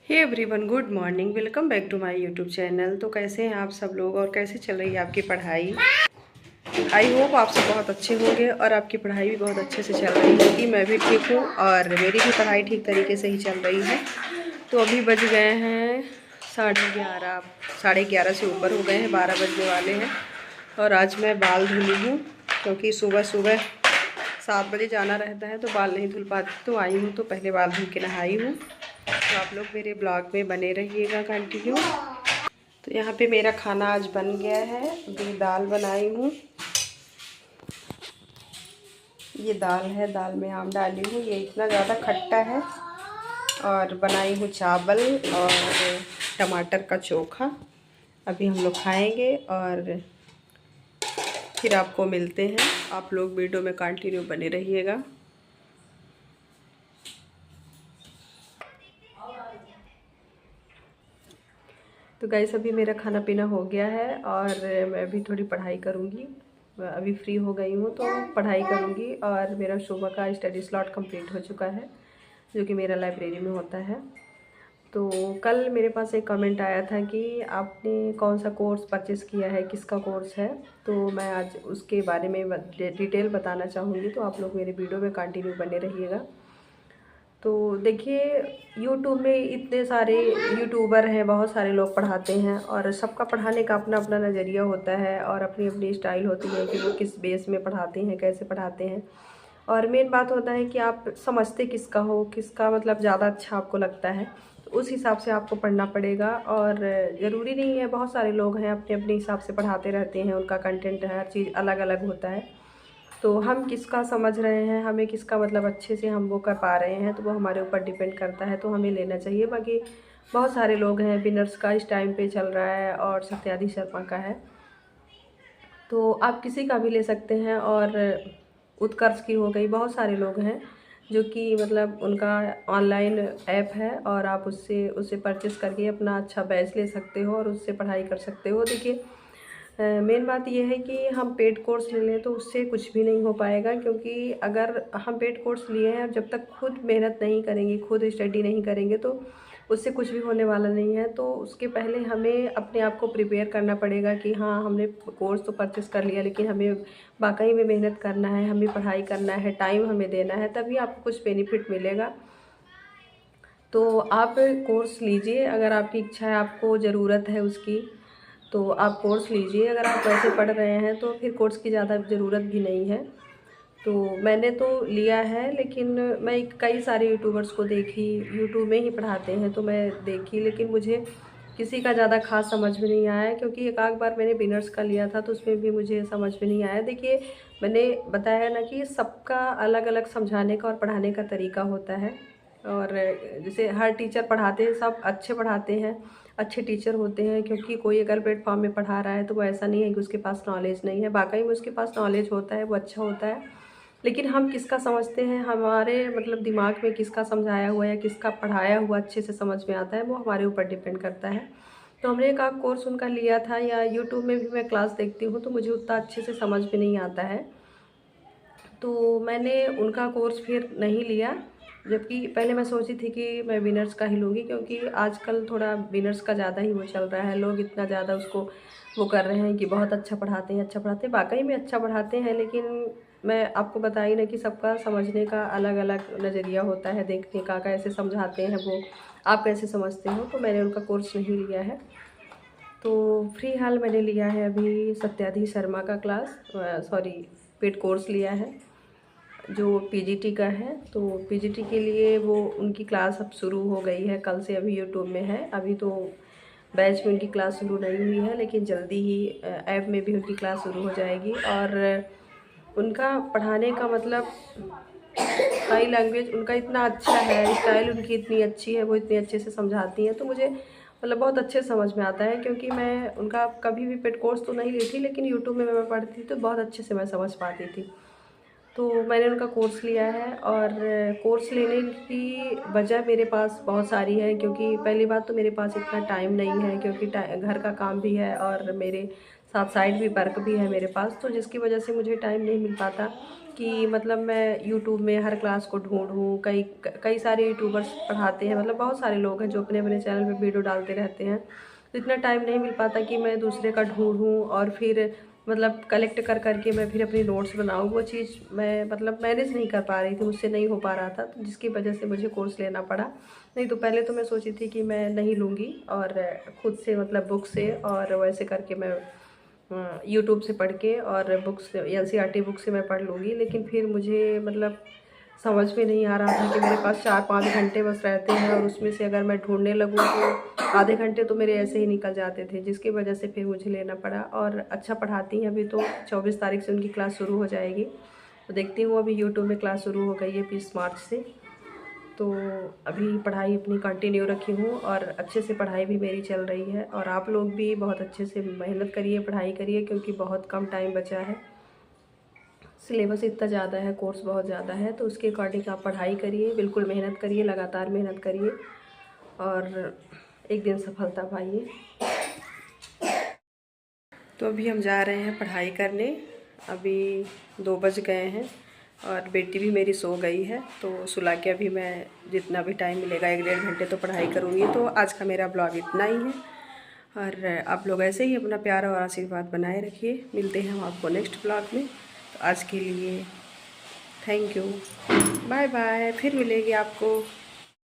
Hey everyone, good morning. Welcome back to my YouTube channel. तो कैसे हैं आप सब लोग और कैसे चल रही है आपकी पढ़ाई। आई होप आप सब बहुत अच्छे होंगे और आपकी पढ़ाई भी बहुत अच्छे से चल रही होगी। मैं भी ठीक हूँ और मेरी भी पढ़ाई ठीक तरीके से ही चल रही है। तो अभी बज गए हैं 11:30, 11:30 से ऊपर हो गए हैं, 12 बजने वाले हैं। और आज मैं बाल धुली हूँ क्योंकि सुबह सुबह 7 बजे जाना रहता है तो बाल नहीं धुल पाती। तो आई हूँ तो पहले बाल धुल के नहाई हूँ। तो आप लोग मेरे ब्लॉग में बने रहिएगा कंटिन्यू। तो यहाँ पे मेरा खाना आज बन गया है। अभी दाल बनाई हूँ, ये दाल है, दाल में आम डाली हूँ, ये इतना ज़्यादा खट्टा है। और बनाई हूँ चावल और टमाटर का चोखा। अभी हम लोग खाएंगे और फिर आपको मिलते हैं। आप लोग वीडियो में कंटिन्यू बने रहिएगा। तो गाइस, अभी मेरा खाना पीना हो गया है और मैं अभी थोड़ी पढ़ाई करूँगी। अभी फ्री हो गई हूँ तो पढ़ाई करूँगी। और मेरा सुबह का स्टडी स्लॉट कंप्लीट हो चुका है जो कि मेरा लाइब्रेरी में होता है। तो कल मेरे पास एक कमेंट आया था कि आपने कौन सा कोर्स परचेज़ किया है, किसका कोर्स है। तो मैं आज उसके बारे में डिटेल बताना चाहूँगी। तो आप लोग मेरे वीडियो में कंटिन्यू बने रहिएगा। तो देखिए, यूट्यूब में इतने सारे यूट्यूबर हैं, बहुत सारे लोग पढ़ाते हैं और सबका पढ़ाने का अपना अपना नज़रिया होता है और अपनी अपनी स्टाइल होती है कि वो किस बेस में पढ़ाते हैं, कैसे पढ़ाते हैं। और मेन बात होता है कि आप समझते किसका हो, किसका मतलब ज़्यादा अच्छा आपको लगता है, तो उस हिसाब से आपको पढ़ना पड़ेगा। और ज़रूरी नहीं है, बहुत सारे लोग हैं अपने अपने हिसाब से पढ़ाते रहते हैं, उनका कंटेंट हर चीज़ अलग अलग होता है। तो हम किसका समझ रहे हैं, हमें किसका मतलब अच्छे से हम वो कर पा रहे हैं, तो वो हमारे ऊपर डिपेंड करता है, तो हमें लेना चाहिए। बाकी बहुत सारे लोग हैं, विनर्स का इस टाइम पे चल रहा है और सत्यादि शर्मा का है, तो आप किसी का भी ले सकते हैं। और उत्कर्ष की हो गई, बहुत सारे लोग हैं जो कि मतलब उनका ऑनलाइन ऐप है और आप उससे उससे परचेस करके अपना अच्छा बैच ले सकते हो और उससे पढ़ाई कर सकते हो। देखिए, मेन बात यह है कि हम पेड कोर्स ले लें तो उससे कुछ भी नहीं हो पाएगा, क्योंकि अगर हम पेड कोर्स लिए हैं, जब तक खुद मेहनत नहीं करेंगे, खुद स्टडी नहीं करेंगे, तो उससे कुछ भी होने वाला नहीं है। तो उसके पहले हमें अपने आप को प्रिपेयर करना पड़ेगा कि हाँ, हमने कोर्स तो परचेस कर लिया, लेकिन हमें वाकई में मेहनत करना है, हमें पढ़ाई करना है, टाइम हमें देना है, तभी आपको कुछ बेनिफिट मिलेगा। तो आप कोर्स लीजिए, अगर आपकी इच्छा है, आपको ज़रूरत है उसकी, तो आप कोर्स लीजिए। अगर आप वैसे पढ़ रहे हैं तो फिर कोर्स की ज़्यादा ज़रूरत भी नहीं है। तो मैंने तो लिया है, लेकिन मैं कई सारे यूट्यूबर्स को देखी, यूट्यूब में ही पढ़ाते हैं तो मैं देखी, लेकिन मुझे किसी का ज़्यादा खास समझ में नहीं आया, क्योंकि एक आध बार मैंने बिनर्स का लिया था तो उसमें भी मुझे समझ में नहीं आया। देखिए, मैंने बताया ना कि सबका अलग अलग समझाने का और पढ़ाने का तरीका होता है। और जैसे हर टीचर पढ़ाते हैं, सब अच्छे पढ़ाते हैं, अच्छे टीचर होते हैं, क्योंकि कोई अगर प्लेटफॉर्म में पढ़ा रहा है तो वो ऐसा नहीं है कि उसके पास नॉलेज नहीं है, वाकई में उसके पास नॉलेज होता है, वो अच्छा होता है। लेकिन हम किसका समझते हैं, हमारे मतलब दिमाग में किसका समझाया हुआ है, किसका पढ़ाया हुआ अच्छे से समझ में आता है, वो हमारे ऊपर डिपेंड करता है। तो हमने एक आध कोर्स उनका लिया था, या यूट्यूब में भी मैं क्लास देखती हूँ तो मुझे उतना अच्छे से समझ में नहीं आता है, तो मैंने उनका कोर्स फिर नहीं लिया। जबकि पहले मैं सोची थी कि मैं विनर्स का ही लूँगी, क्योंकि आजकल थोड़ा विनर्स का ज़्यादा ही वो चल रहा है, लोग इतना ज़्यादा उसको वो कर रहे हैं कि बहुत अच्छा पढ़ाते हैं, अच्छा पढ़ाते हैं, वाकई में अच्छा पढ़ाते हैं। लेकिन मैं आपको बताई ना कि सबका समझने का अलग अलग नज़रिया होता है, देखने का, कैसे समझाते हैं वो, आप कैसे समझते हो। तो मैंने उनका कोर्स नहीं लिया है। तो फ्री हाल मैंने लिया है अभी सत्याधीश शर्मा का क्लास, सॉरी, पेड कोर्स लिया है जो पीजीटी का है। तो पीजीटी के लिए वो उनकी क्लास अब शुरू हो गई है, कल से अभी यूट्यूब में है। अभी तो बैच में उनकी क्लास शुरू नहीं हुई है, लेकिन जल्दी ही ऐप में भी उनकी क्लास शुरू हो जाएगी। और उनका पढ़ाने का मतलब कई लैंग्वेज उनका इतना अच्छा है, स्टाइल उनकी इतनी अच्छी है, वो इतने अच्छे से समझाती हैं, तो मुझे मतलब बहुत अच्छे समझ में आता है। क्योंकि मैं उनका कभी भी पेड कोर्स तो नहीं ली थी, लेकिन यूट्यूब में मैं पढ़ती थी तो बहुत अच्छे से मैं समझ पाती थी। तो मैंने उनका कोर्स लिया है। और कोर्स लेने की वजह मेरे पास बहुत सारी है, क्योंकि पहली बात तो मेरे पास इतना टाइम नहीं है, क्योंकि घर का काम भी है और मेरे साथ साइड भी वर्क भी है मेरे पास, तो जिसकी वजह से मुझे टाइम नहीं मिल पाता कि मतलब मैं यूट्यूब में हर क्लास को ढूंढूं। कई कई सारे यूट्यूबर्स पढ़ाते हैं, मतलब बहुत सारे लोग हैं जो अपने अपने चैनल पे वीडियो डालते रहते हैं, तो इतना टाइम नहीं मिल पाता कि मैं दूसरे का ढूंढूं और फिर मतलब कलेक्ट कर करके मैं फिर अपनी नोट्स बनाऊँ। वो चीज़ मैं मतलब मैनेज नहीं कर पा रही थी, मुझसे नहीं हो पा रहा था, तो जिसकी वजह से मुझे कोर्स लेना पड़ा। नहीं तो पहले तो मैं सोची थी कि मैं नहीं लूँगी और खुद से मतलब बुक से और वैसे करके मैं यूट्यूब से पढ़ के और बुक्स एनसीईआरटी बुक से मैं पढ़ लूँगी। लेकिन फिर मुझे मतलब समझ में नहीं आ रहा था कि मेरे पास 4-5 घंटे बस रहते हैं और उसमें से अगर मैं ढूंढने लगूँ तो आधे घंटे तो मेरे ऐसे ही निकल जाते थे, जिसकी वजह से फिर मुझे लेना पड़ा। और अच्छा पढ़ाती हैं, अभी तो 24 तारीख से उनकी क्लास शुरू हो जाएगी, तो देखती हूँ। अभी यूट्यूब में क्लास शुरू हो गई है 20 मार्च से, तो अभी पढ़ाई अपनी कंटिन्यू रखी हूँ और अच्छे से पढ़ाई भी मेरी चल रही है। और आप लोग भी बहुत अच्छे से मेहनत करिए, पढ़ाई करिए, क्योंकि बहुत कम टाइम बचा है। सिलेबस इतना ज़्यादा है, कोर्स बहुत ज़्यादा है, तो उसके अकॉर्डिंग आप पढ़ाई करिए, बिल्कुल मेहनत करिए, लगातार मेहनत करिए और एक दिन सफलता पाइए। तो अभी हम जा रहे हैं पढ़ाई करने। अभी 2 बज गए हैं और बेटी भी मेरी सो गई है, तो सुला के अभी मैं जितना भी टाइम मिलेगा 1-1.5 घंटे तो पढ़ाई करूँगी। तो आज का मेरा ब्लॉग इतना ही है और आप लोग ऐसे ही अपना प्यार और आशीर्वाद बनाए रखिए। मिलते हैं हम आपको नेक्स्ट ब्लॉग में। तो आज के लिए थैंक यू, बाय बाय, फिर मिलेगी आपको।